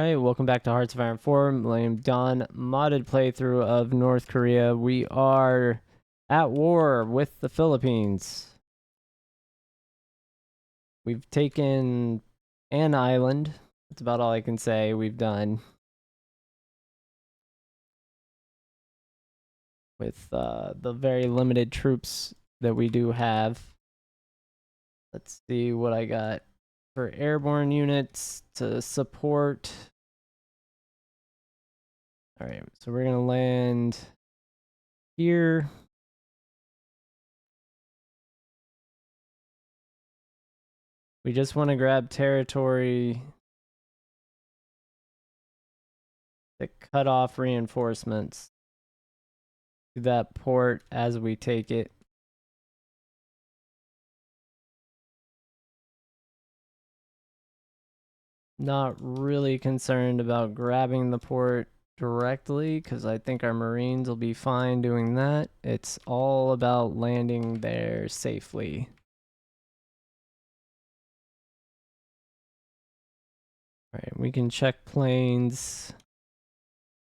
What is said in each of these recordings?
Alright, welcome back to Hearts of Iron 4, Millennium Dawn modded playthrough of North Korea. We are at war with the Philippines. We've taken an island. That's about all I can say we've done. With the very limited troops that we do have. Let's see what I got for airborne units to support. Alright, so we're gonna land here. We just want to grab territory to cut off reinforcements to that port as we take it. Not really concerned about grabbing the port directly because I think our Marines will be fine doing that. It's all about landing there safely. Alright, we can check planes.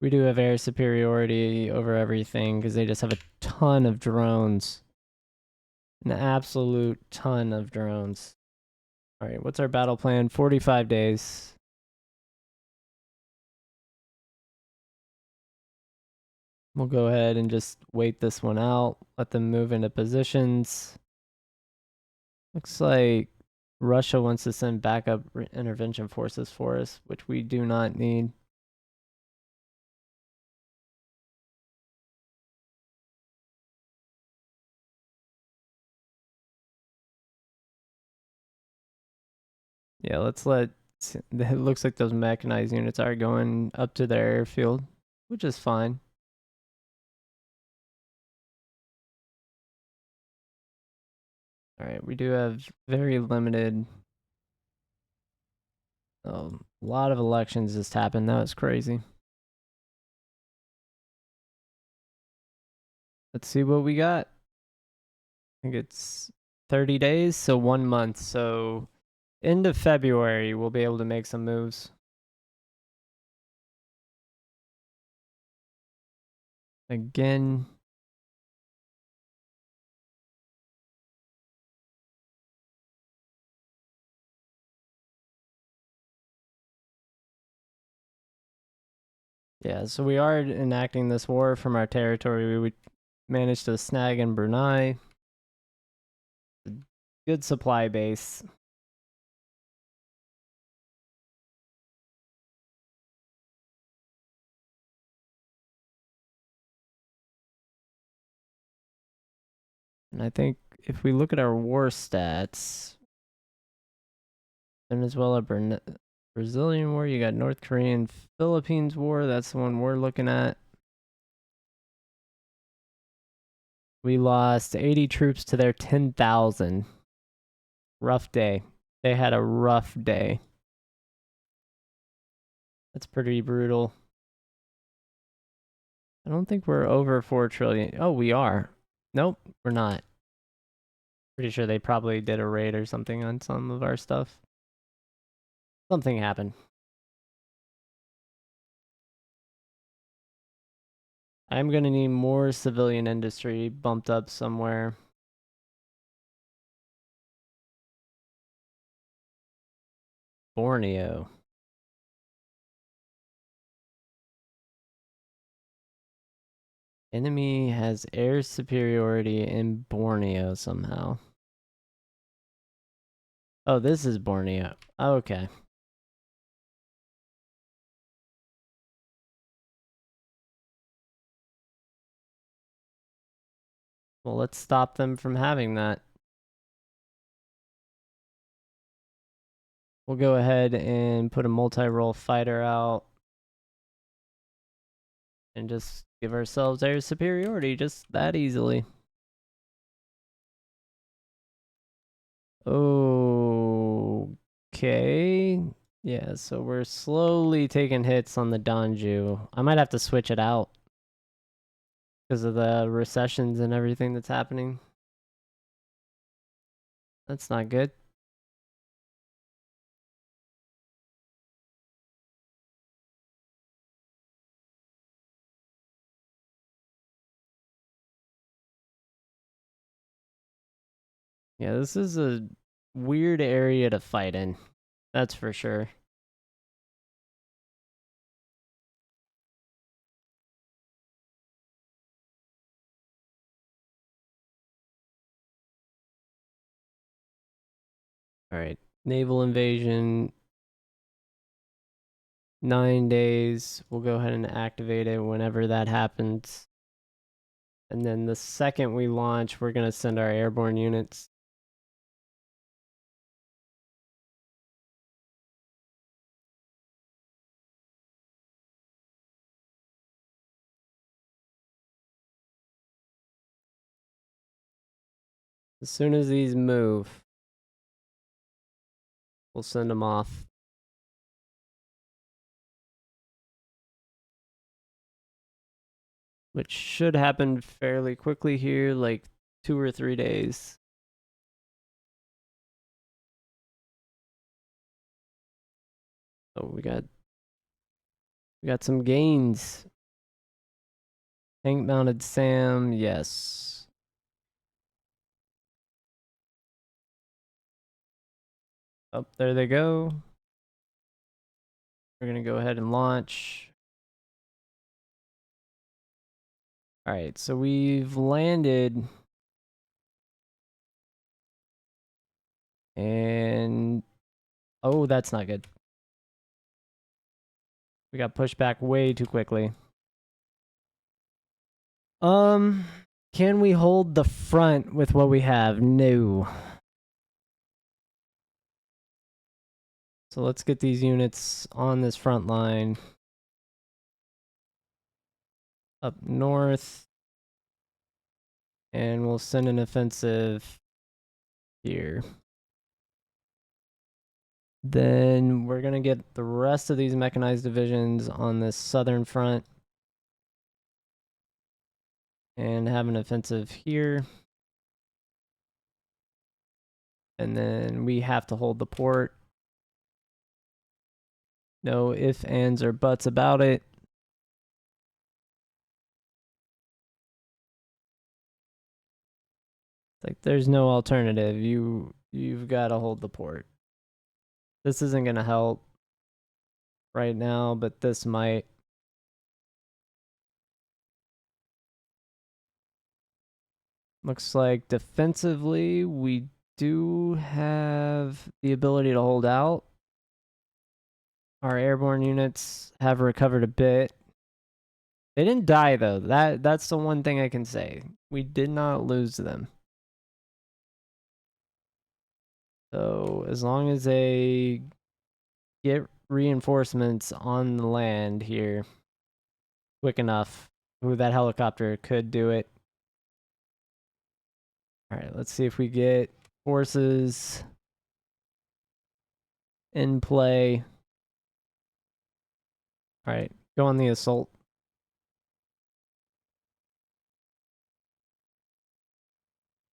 We do have air superiority over everything because they just have a ton of drones. An absolute ton of drones. Alright, what's our battle plan? 45 days. We'll go ahead and just wait this one out. Let them move into positions. Looks like Russia wants to send backup intervention forces for us, which we do not need. Yeah, let's let... It looks like those mechanized units are going up to their airfield, which is fine. Alright, we do have very limited... a lot of elections just happened. That was crazy. Let's see what we got. I think it's 30 days, so 1 month. So end of February, we'll be able to make some moves. Again. Yeah, so we are enacting this war from our territory. We managed to snag in Brunei. Good supply base. And I think if we look at our war stats, Venezuela, Brazilian war, you got North Korean, Philippines war. That's the one we're looking at. We lost 80 troops to their 10,000. Rough day. They had a rough day. That's pretty brutal. I don't think we're over 4 trillion. Oh, we are. Nope, we're not. Pretty sure they probably did a raid or something on some of our stuff. Something happened. I'm gonna need more civilian industry bumped up somewhere. Borneo. Enemy has air superiority in Borneo somehow. Oh, this is Borneo. Okay. Well, let's stop them from having that. We'll go ahead and put a multi-role fighter out. And just give ourselves air superiority just that easily. Okay. Yeah, so we're slowly taking hits on the Danju. I might have to switch it out because of the recessions and everything that's happening. That's not good. Yeah, this is a weird area to fight in. That's for sure. All right. Naval invasion, 9 days. We'll go ahead and activate it whenever that happens. And then the second we launch, we're going to send our airborne units. As soon as these move, we'll send them off. Which should happen fairly quickly here, like 2 or 3 days. Oh, we got some gains. Tank mounted SAM, yes. Oh, there they go. We're gonna go ahead and launch. All right, so we've landed. And oh, that's not good. We got pushed back way too quickly. Can we hold the front with what we have? No. So let's get these units on this front line. Up north. And we'll send an offensive here. Then we're going to get the rest of these mechanized divisions on this southern front. And have an offensive here. And then we have to hold the port. No ifs, ands, or buts about it. Like there's no alternative. You've got to hold the port. This isn't going to help right now, but this might. Looks like defensively we do have the ability to hold out. Our airborne units have recovered a bit. They didn't die though. That's the one thing I can say. We did not lose them. So as long as they get reinforcements on the land here quick enough, ooh, that helicopter could do it. All right, let's see if we get forces in play. All right, go on the assault.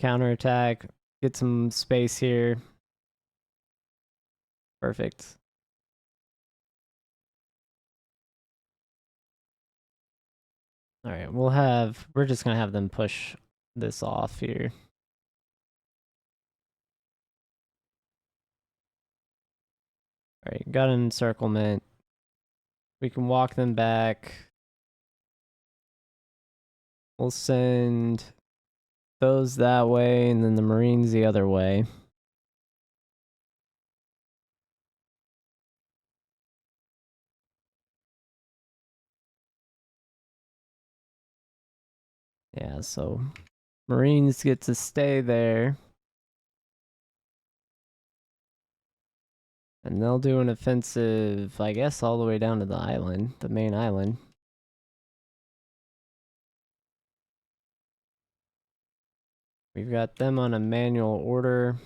Counterattack. Get some space here. Perfect. All right, we're just going to have them push this off here. All right, got an encirclement. We can walk them back. We'll send those that way and then the Marines the other way. Yeah, so Marines get to stay there. And they'll do an offensive, I guess, all the way down to the island, the main island. We've got them on a manual order.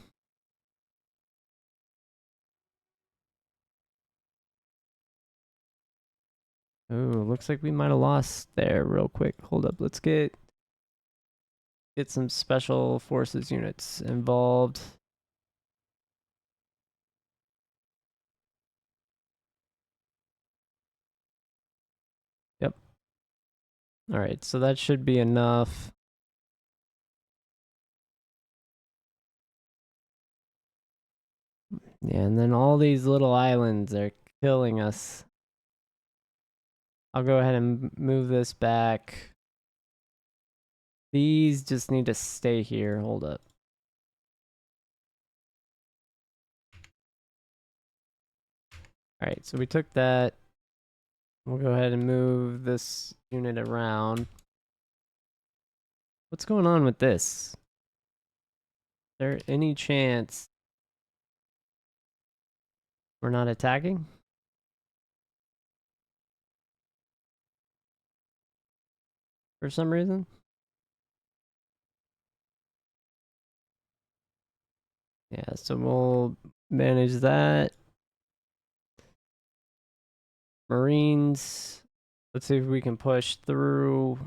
Ooh, looks like we might have lost there real quick. Hold up, let's get some special forces units involved. Yep. All right, so that should be enough. Yeah, and then all these little islands are killing us. I'll go ahead and move this back. These just need to stay here. Hold up. All right, so we took that. We'll go ahead and move this unit around. What's going on with this? Is there any chance we're not attacking? For some reason? Yeah, so we'll manage that. Marines. Let's see if we can push through.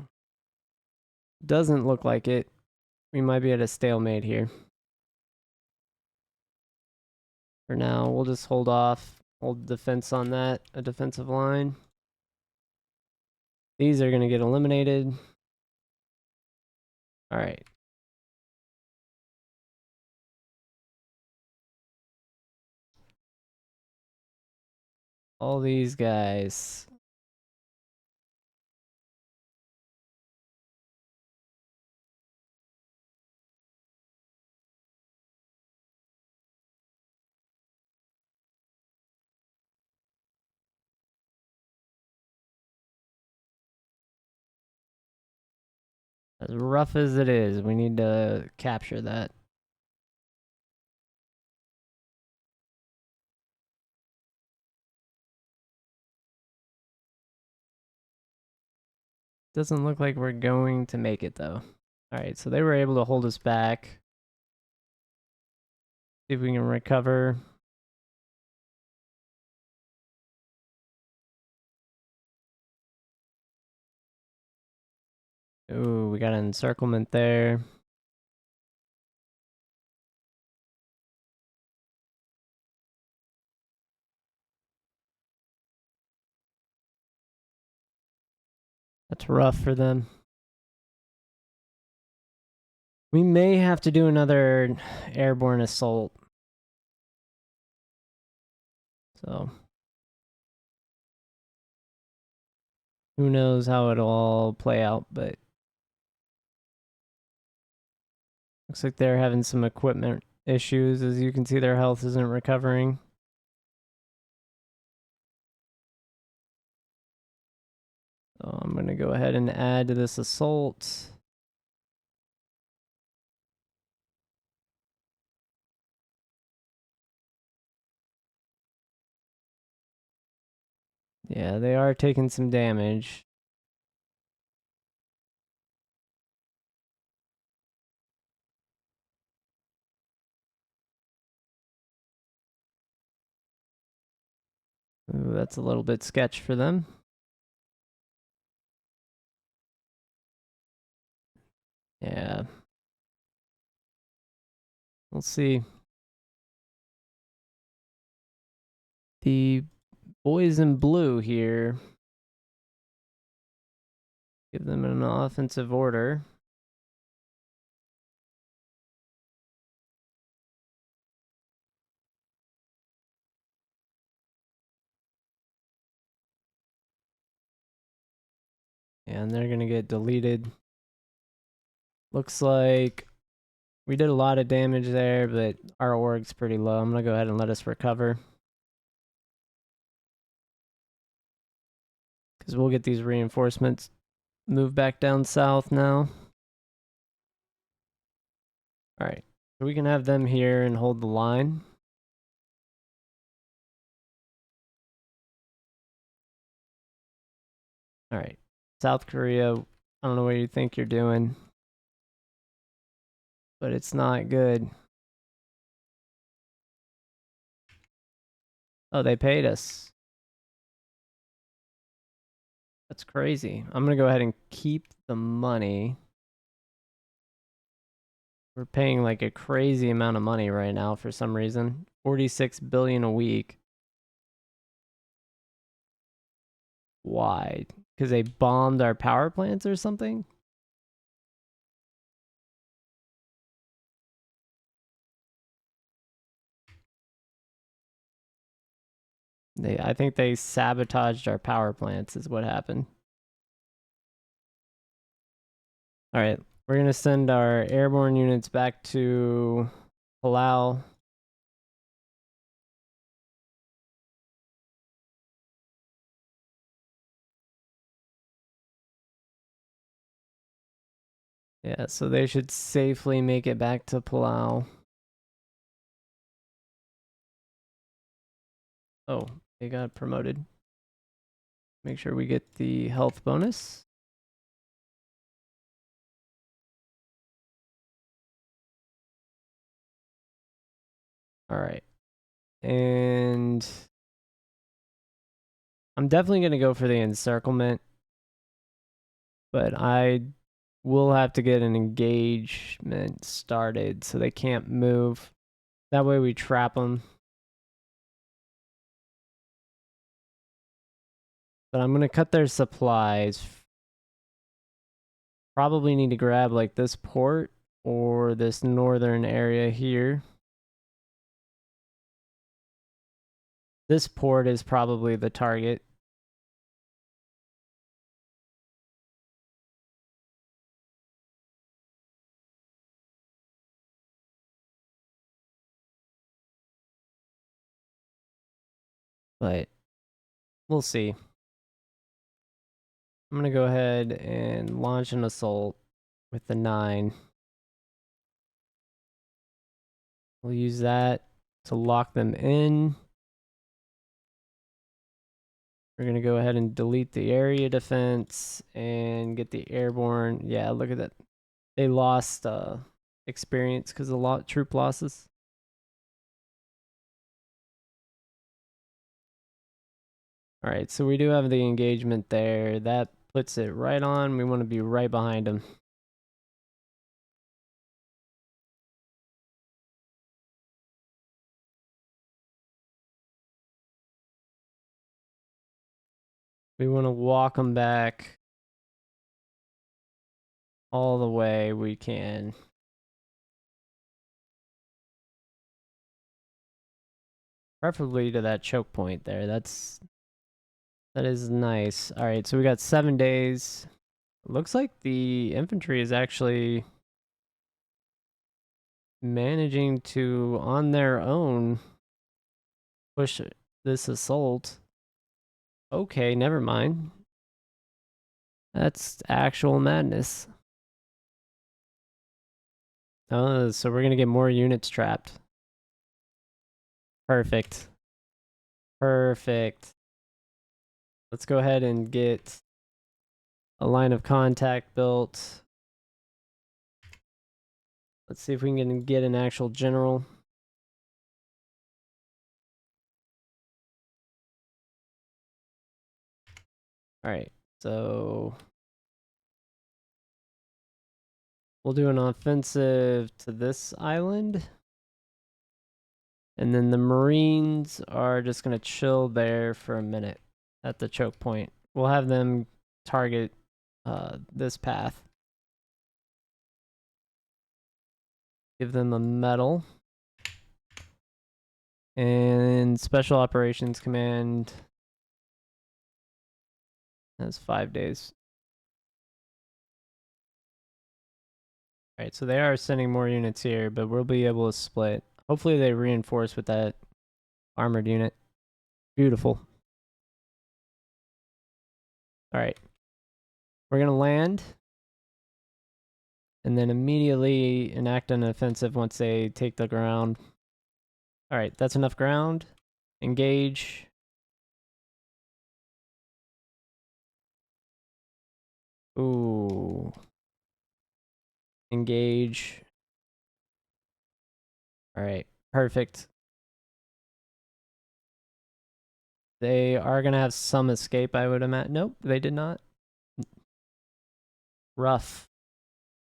Doesn't look like it. We might be at a stalemate here. For now, we'll just hold off. Hold defense on that. A defensive line. These are going to get eliminated. All right. All these guys. As rough as it is, we need to capture that. Doesn't look like we're going to make it though. Alright, so they were able to hold us back. See if we can recover. Ooh, we got an encirclement there. That's rough for them. We may have to do another airborne assault. So, who knows how it'll all play out, but looks like they're having some equipment issues. As you can see, their health isn't recovering. So I'm going to go ahead and add to this assault. Yeah, they are taking some damage. Ooh, that's a little bit sketch for them. Yeah. We'll see. The boys in blue here. Give them an offensive order. And they're going to get deleted. Looks like we did a lot of damage there, but our org's pretty low. I'm going to go ahead and let us recover. Because we'll get these reinforcements moved back down south now. Alright. So we can have them here and hold the line. Alright. South Korea, I don't know what you think you're doing, but it's not good. Oh, they paid us. That's crazy. I'm going to go ahead and keep the money. We're paying like a crazy amount of money right now for some reason. 46 billion a week. Why? Because they bombed our power plants or something? I think they sabotaged our power plants is what happened. All right, we're gonna send our airborne units back to Palau. Yeah, so they should safely make it back to Palau. Oh, they got promoted. Make sure we get the health bonus. All right. And I'm definitely going to go for the encirclement, but I will have to get an engagement started so they can't move. That way we trap them. But I'm going to cut their supplies. Probably need to grab like this port or this northern area here. This port is probably the target. But we'll see. I'm going to go ahead and launch an assault with the 9. We'll use that to lock them in. We're going to go ahead and delete the area defense and get the airborne. Yeah, look at that. They lost experience because of troop losses. All right, so we do have the engagement there. That puts it right on. We want to be right behind them. We want to walk them back all the way we can. Preferably to that choke point there. That is nice. All right, so we got 7 days. Looks like the infantry is actually managing to, on their own, push this assault. Okay, never mind. That's actual madness. Oh, so we're gonna get more units trapped. Perfect. Perfect. Let's go ahead and get a line of contact built. Let's see if we can get an actual general. All right, so we'll do an offensive to this island. And then the Marines are just going to chill there for a minute at the choke point. We'll have them target this path. Give them a medal. And Special Operations Command has 5 days. All right, so they are sending more units here, but we'll be able to split. Hopefully they reinforce with that armored unit. Beautiful. All right. We're going to land and then immediately enact an offensive once they take the ground. All right, that's enough ground. Engage. Ooh. Engage. All right, perfect. They are going to have some escape, I would imagine. Nope, they did not. Rough.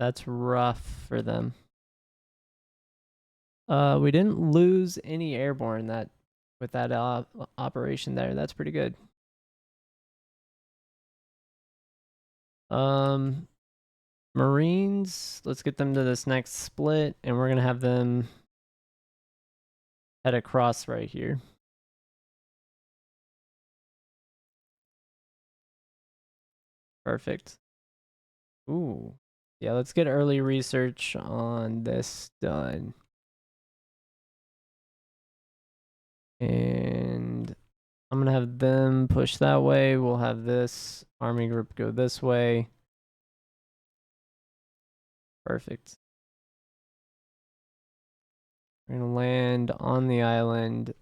That's rough for them. We didn't lose any airborne with that operation there. That's pretty good. Marines, let's get them to this next split, and we're gonna have them head across right here. Perfect. Ooh. Yeah, let's get early research on this done. And I'm gonna have them push that way. We'll have this army group go this way. Perfect. We're gonna land on the island.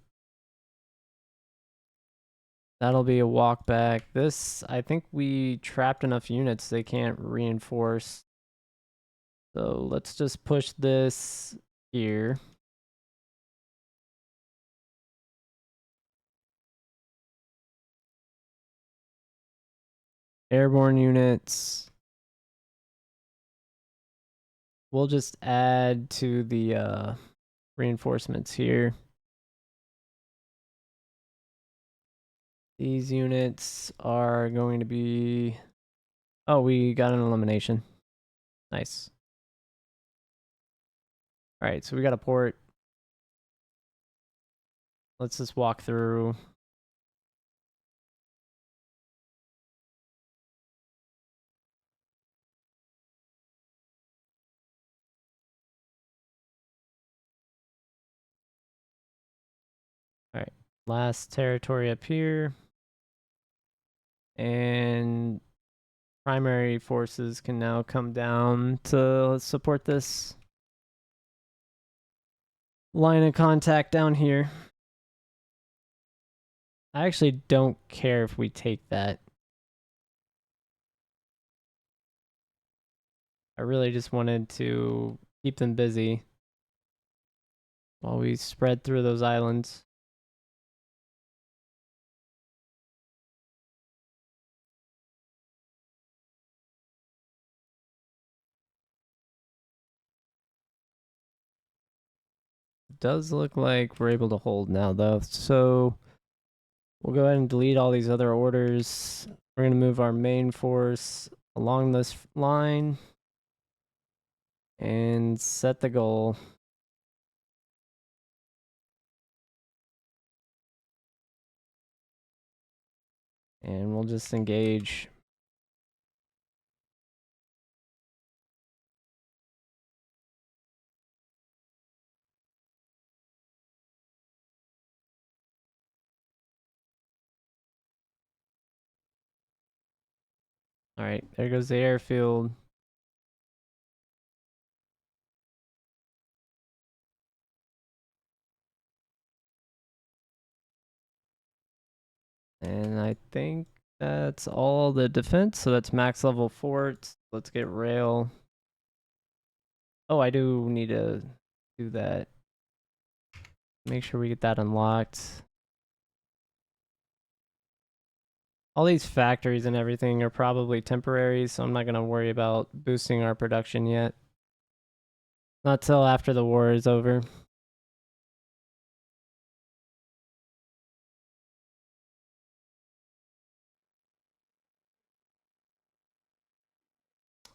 That'll be a walk back. This, I think we trapped enough units they can't reinforce. So let's just push this here. Airborne units. We'll just add to the reinforcements here. These units are going to be... Oh, we got an elimination. Nice. All right, so we got a port. Let's just walk through. All right, last territory up here. And primary forces can now come down to support this line of contact down here. I actually don't care if we take that. I really just wanted to keep them busy while we spread through those islands. It does look like we're able to hold now, though. So we'll go ahead and delete all these other orders. We're going to move our main force along this line and set the goal. And we'll just engage. All right, there goes the airfield. And I think that's all the defense. So that's max level forts. Let's get rail. Oh, I do need to do that. Make sure we get that unlocked. All these factories and everything are probably temporary, so I'm not going to worry about boosting our production yet. Not till after the war is over.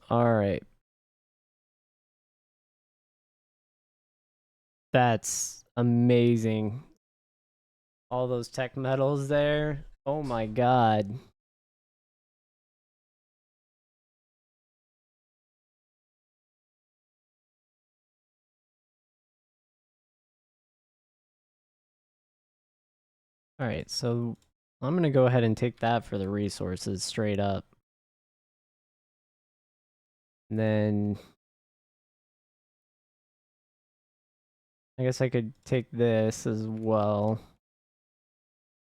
All right. That's amazing. All those tech metals there. Oh my god. All right, so I'm going to go ahead and take that for the resources straight up. And then I guess I could take this as well.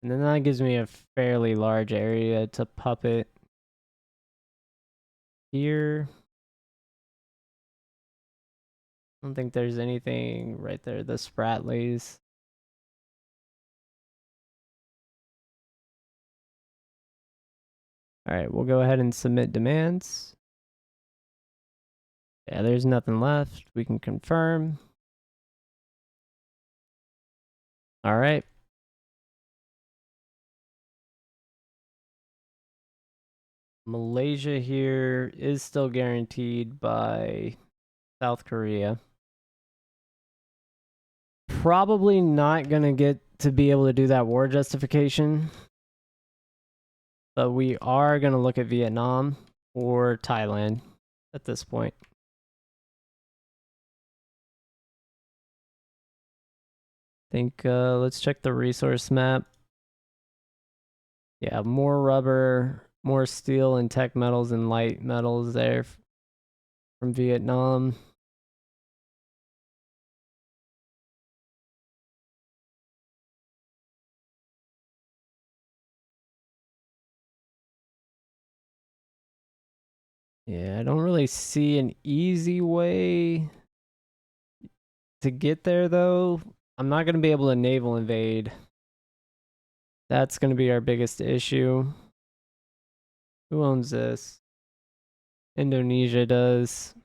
And then that gives me a fairly large area to puppet. Here. I don't think there's anything right there. The Spratlys. All right, we'll go ahead and submit demands. Yeah, there's nothing left. We can confirm. All right. Malaysia here is still guaranteed by South Korea. Probably not going to get to be able to do that war justification. But we are going to look at Vietnam. or Thailand at this point. Think let's check the resource map. Yeah, more rubber, more steel and tech metals and light metals there from Vietnam. Yeah, I don't really see an easy way to get there though. I'm not going to be able to naval invade. That's going to be our biggest issue. Who owns this? Indonesia does.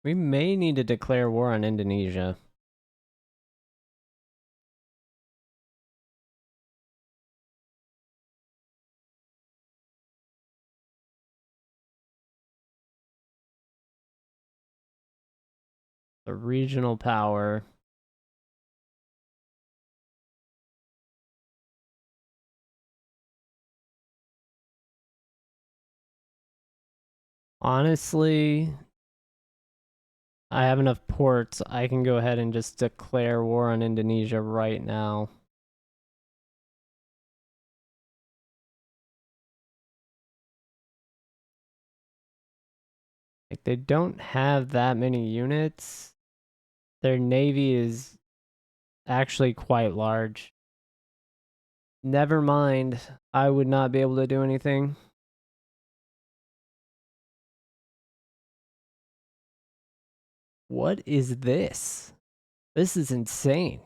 We may need to declare war on Indonesia. The regional power. Honestly, I have enough ports. I can go ahead and just declare war on Indonesia right now. Like, they don't have that many units. Their navy is actually quite large. Never mind. I would not be able to do anything. What is this? This is insane.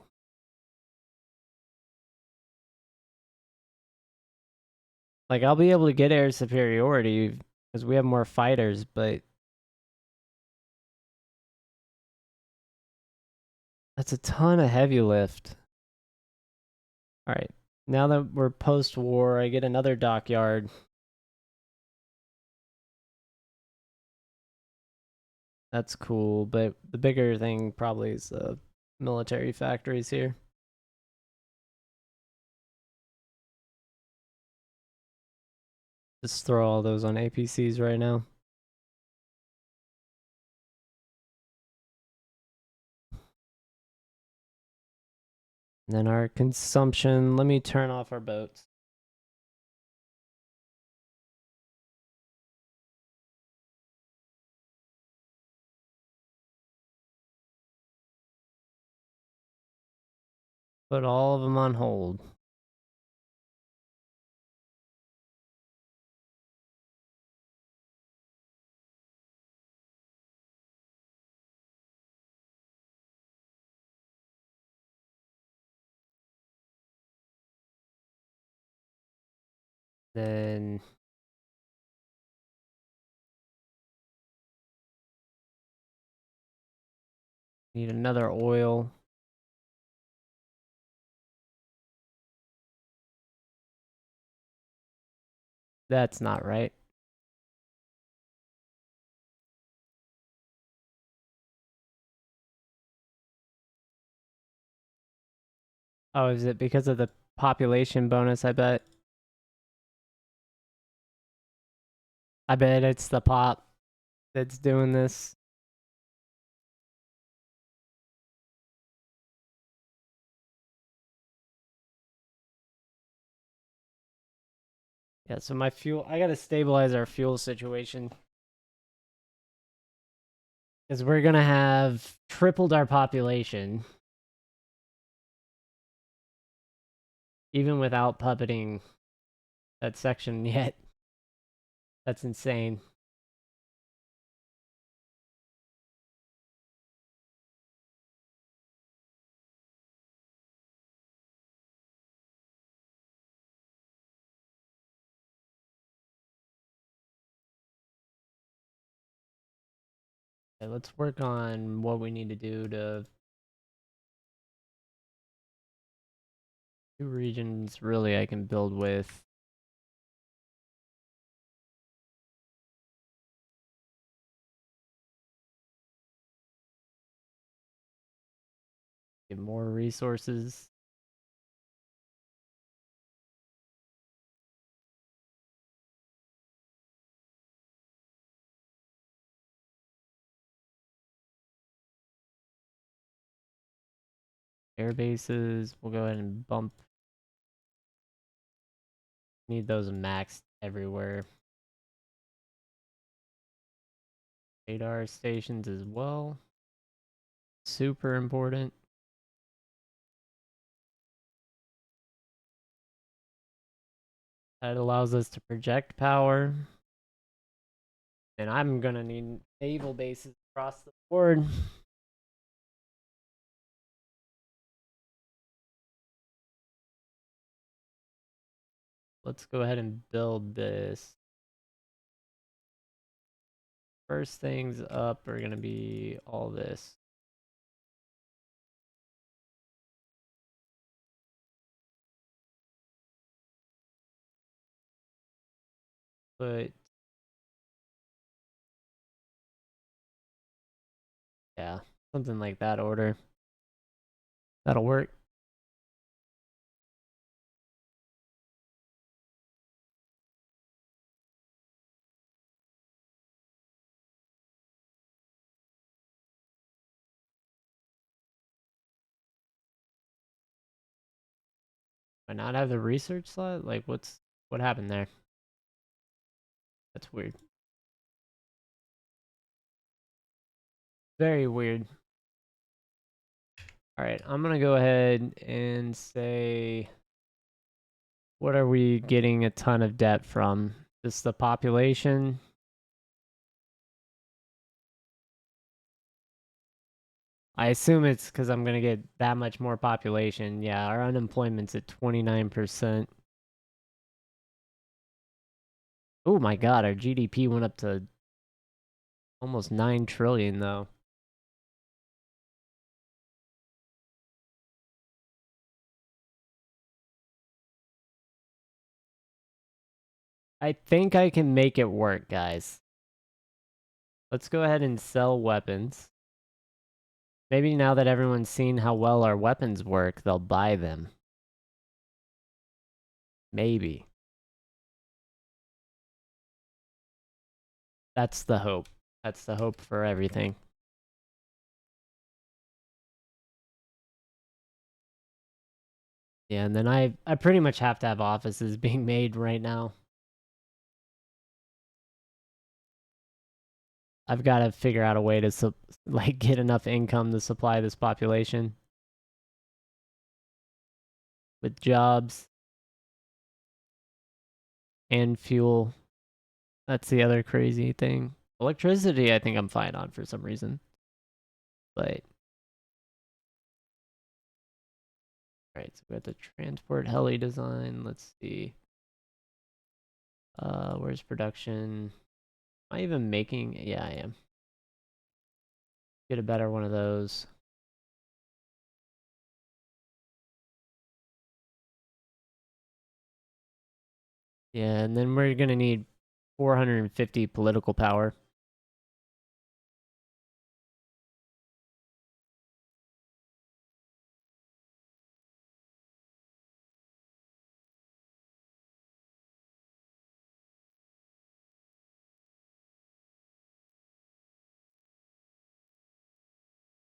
Like, I'll be able to get air superiority because we have more fighters, but that's a ton of heavy lift. All right. Now that we're post-war, I get another dockyard. That's cool, but the bigger thing probably is the military factories here. Just throw all those on APCs right now. And then our consumption, let me turn off our boats. Put all of them on hold. Then need another oil. That's not right. Oh, is it because of the population bonus, I bet? I bet it's the pop that's doing this. Yeah, so my fuel, I gotta stabilize our fuel situation. Because we're gonna have tripled our population. Even without puppeting that section yet. That's insane. Okay, let's work on what we need to do to... Two regions really I can build with. Get more resources. Air bases. We'll go ahead and bump. Need those maxed everywhere. Radar stations as well. Super important. That allows us to project power. And I'm gonna need naval bases across the board. Let's go ahead and build this. First things up are gonna be all this. But yeah, something like that order. That'll work. I not have the research slot? Like what happened there? That's weird. Very weird. All right, I'm gonna go ahead and say, what are we getting a ton of debt from? Just the population? I assume it's because I'm gonna get that much more population. Yeah, our unemployment's at 29%. Oh my god, our GDP went up to almost 9 trillion though. I think I can make it work, guys. Let's go ahead and sell weapons. Maybe now that everyone's seen how well our weapons work, they'll buy them. Maybe. That's the hope. That's the hope for everything. Yeah, and then I pretty much have to have offices being made right now. I've got to figure out a way to like get enough income to supply this population with jobs and fuel. That's the other crazy thing. Electricity, I think I'm fine on for some reason. But all right, so we got the transport heli design. Let's see. Where's production? Am I even making? Yeah, I am. Get a better one of those. Yeah, and then we're gonna need 450 political power.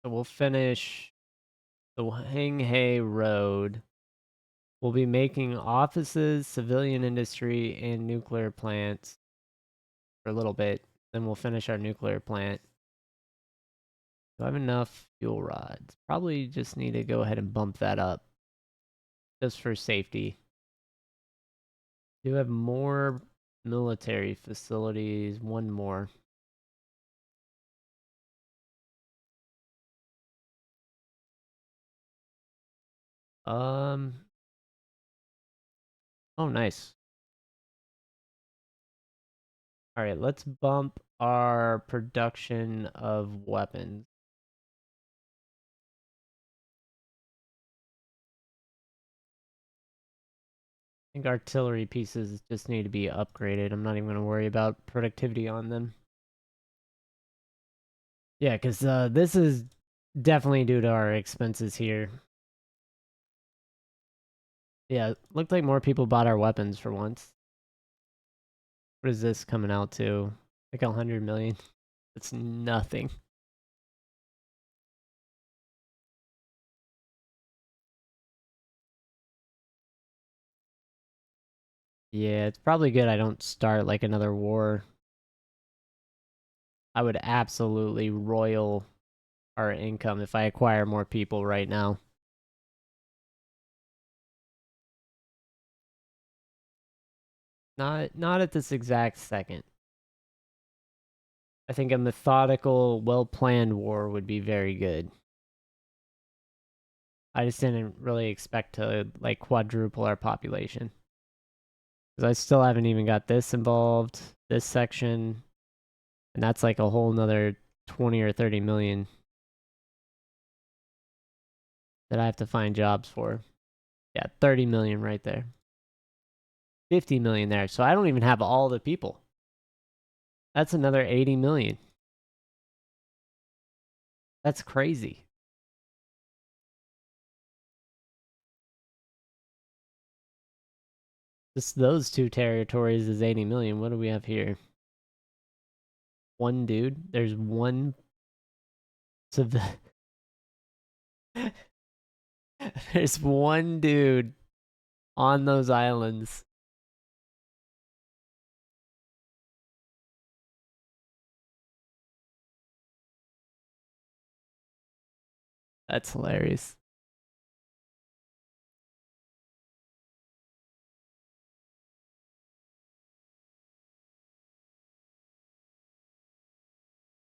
So we'll finish the Hanghae Road. We'll be making offices, civilian industry, and nuclear plants for a little bit. Then we'll finish our nuclear plant. Do I have enough fuel rods? Probably just need to go ahead and bump that up just for safety. Do have more military facilities. One more. Um. Oh, nice. All right, let's bump our production of weapons. I think artillery pieces just need to be upgraded. I'm not even going to worry about productivity on them. Yeah, because this is Definitely due to our expenses here. Yeah, looked like more people bought our weapons for once. What is this coming out to? Like 100 million? It's nothing. Yeah, it's probably good I don't start like another war. I would absolutely royal our income if I acquire more people right now. Not at this exact second. I think a methodical, well-planned war would be very good. I just didn't really expect to like quadruple our population. Because I still haven't even got this involved, this section, and that's like a whole nother 20 or 30 million that I have to find jobs for. Yeah, 30 million right there. 50 million there. So I don't even have all the people. That's another 80 million. That's crazy. Just those two territories is 80 million. What do we have here? One dude. There's one. So there's one dude on those islands. That's hilarious.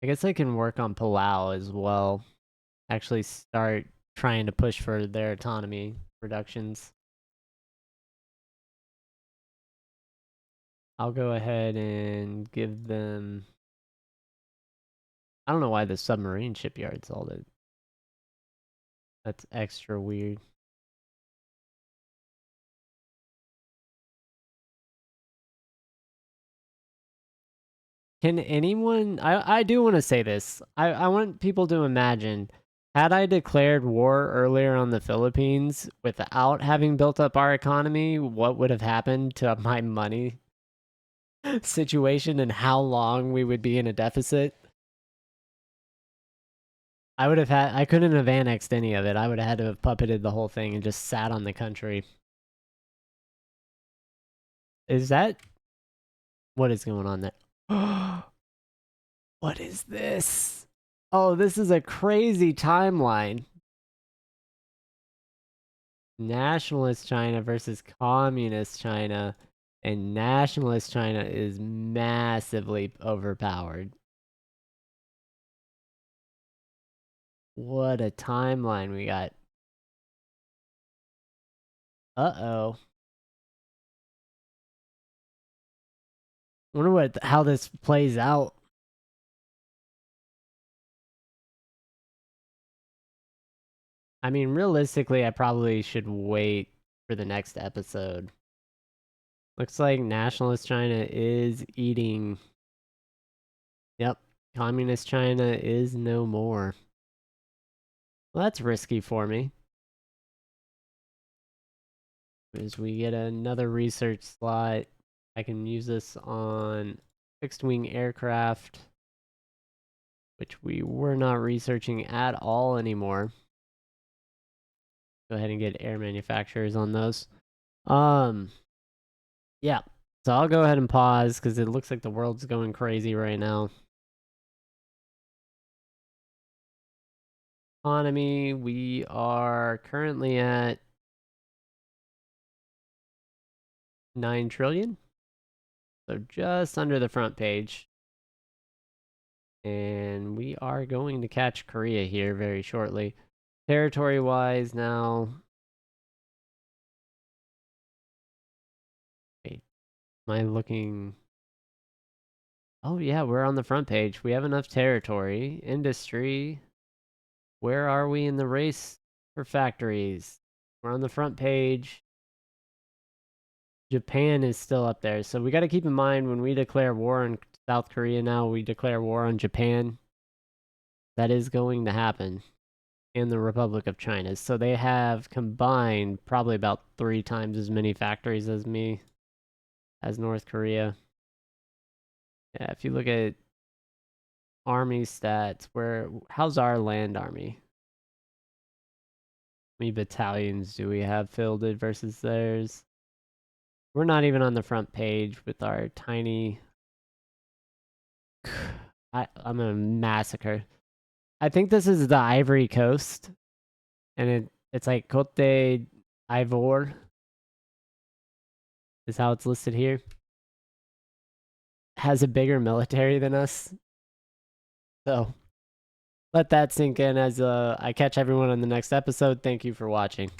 I guess I can work on Palau as well. Actually start trying to push for their autonomy reductions. I'll go ahead and give them. I don't know why the submarine shipyard's all that. That's extra weird. Can anyone? I do want to say this. I want people to imagine. Had I declared war earlier on the Philippines without having built up our economy, what would have happened to my money situation and how long we would be in a deficit? I couldn't have annexed any of it. I would have had to have puppeted the whole thing and just sat on the country. Is that what is going on there? What is this? Oh, this is a crazy timeline. Nationalist China versus communist China. And nationalist China is massively overpowered. What a timeline we got. Uh-oh. Wonder how this plays out. I mean, realistically, I probably should wait for the next episode. Looks like nationalist China is eating. Yep. Communist China is no more. Well, that's risky for me. As we get another research slot, I can use this on fixed wing aircraft, which we were not researching at all anymore. Go ahead and get air manufacturers on those. Yeah. So I'll go ahead and pause because it looks like the world's going crazy right now. Economy, we are currently at 9 trillion. So just under the front page. And we are going to catch Korea here very shortly. Territory wise now. Wait, am I looking? Oh, yeah, we're on the front page. We have enough territory. Industry. Where are we in the race for factories? We're on the front page. Japan is still up there. So we got to keep in mind when we declare war on South Korea now, we declare war on Japan. That is going to happen. and the Republic of China. So they have combined probably about 3 times as many factories as me, as North Korea. Yeah, if you look at army stats, how's our land army? How many battalions do we have fielded versus theirs? We're not even on the front page with our tiny. I'm gonna massacre. I think this is the Ivory Coast, and it's like Cote d'Ivoire is how it's listed here. Has a bigger military than us, so let that sink in as I catch everyone on the next episode. Thank you for watching.